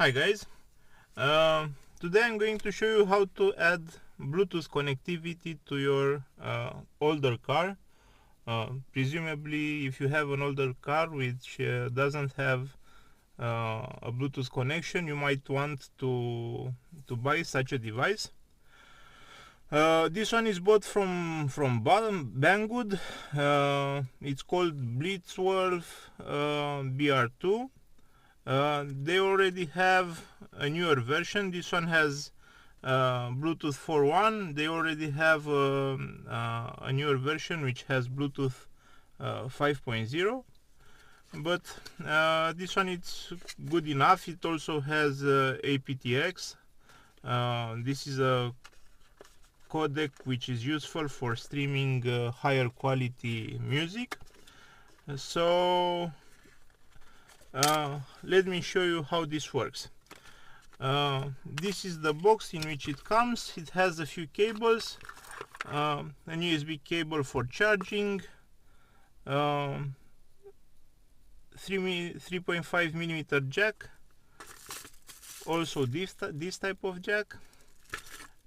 Hi guys, today I'm going to show you how to add Bluetooth connectivity to your older car. Presumably if you have an older car which doesn't have a Bluetooth connection, you might want to buy such a device. This one is bought from Banggood. It's called BlitzWolf BR2. They already have a newer version. This one has Bluetooth 4.1. They already have a newer version which has Bluetooth 5.0. But this one is good enough. It also has APTX. This is a codec which is useful for streaming higher quality music. So let me show you how this works. This is the box in which it comes. It has a few cables, an USB cable for charging, 3.5 millimeter jack, also this type of jack,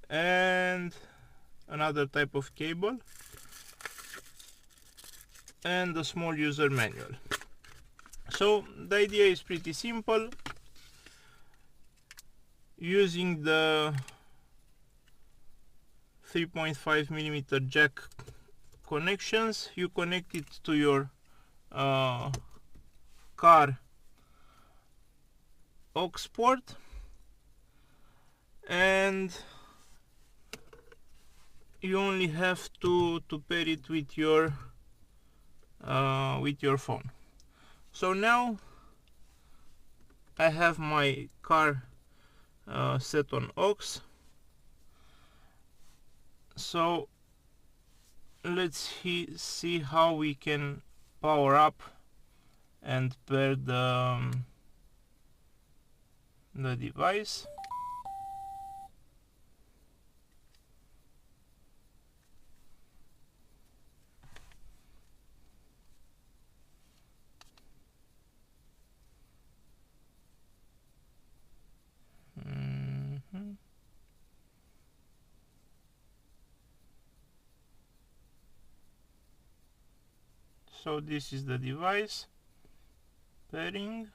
and another type of cable, and a small user manual. So the idea is pretty simple. Using the 3.5 millimeter jack connections, you connect it to your car aux port, and you only have to pair it with your phone. So now I have my car set on aux. So let's see how we can power up and pair the device. So this is the device pairing.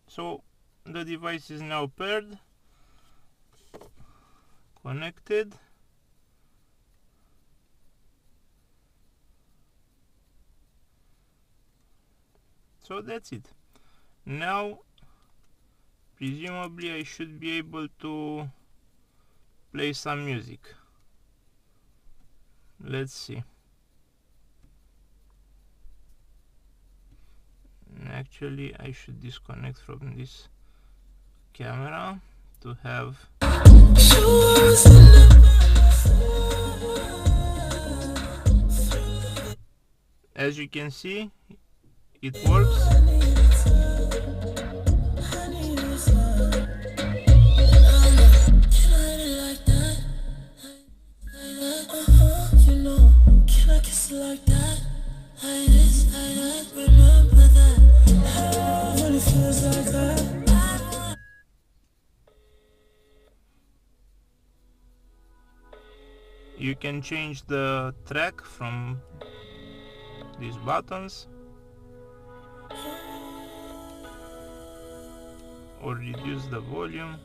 So the device is now paired, connected. So that's it. Now presumably I should be able to play some music. Let's see. Actually I should disconnect from this camera to have as you can see, it works. You can change the track from these buttons or reduce the volume.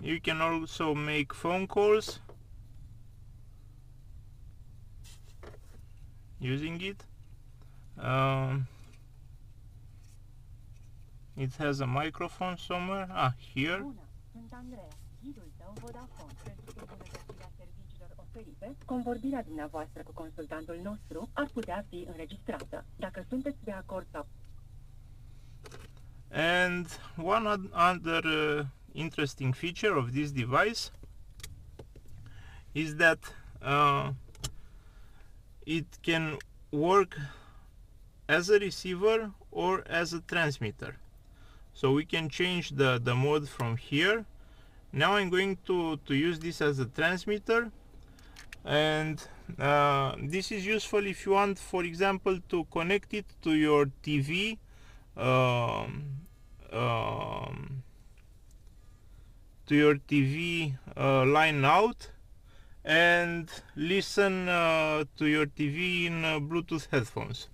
You can also make phone calls using it. It has a microphone somewhere. Here. Convorbirea dumneavoastră cu consultantul nostru ar putea fi înregistrată. Dacă sunteți de acord sau... And one other interesting feature of this device is that it can work as a receiver or as a transmitter. So we can change the mode from here, Now I'm going to use this as a transmitter, and this is useful if you want, for example, to connect it to your TV, um, line out, and listen to your TV in Bluetooth headphones.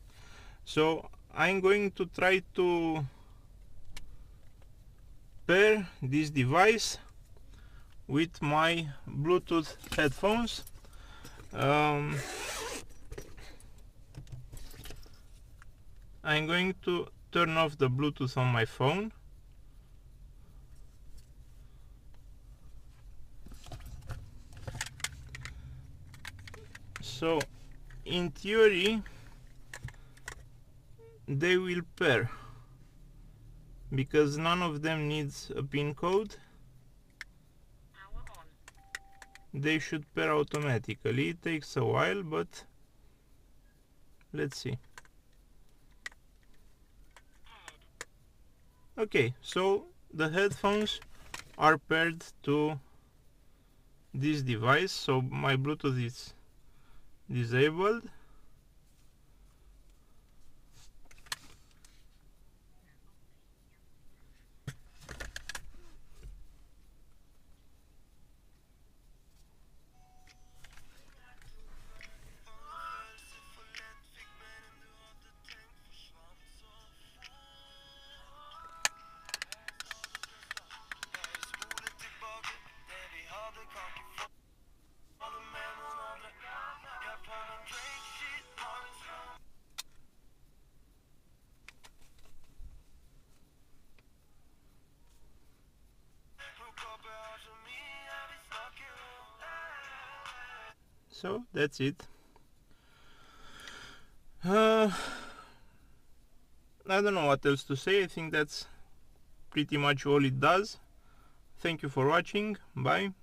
So I'm going to try to pair this device with my Bluetooth headphones. I'm going to turn off the Bluetooth on my phone. So in theory they will pair, because none of them needs a pin code. They should pair automatically. It takes a while, but let's see. Okay, so the headphones are paired to this device, so my Bluetooth is disabled. So that's it. I don't know what else to say. I think that's pretty much all it does. Thank you for watching. Bye.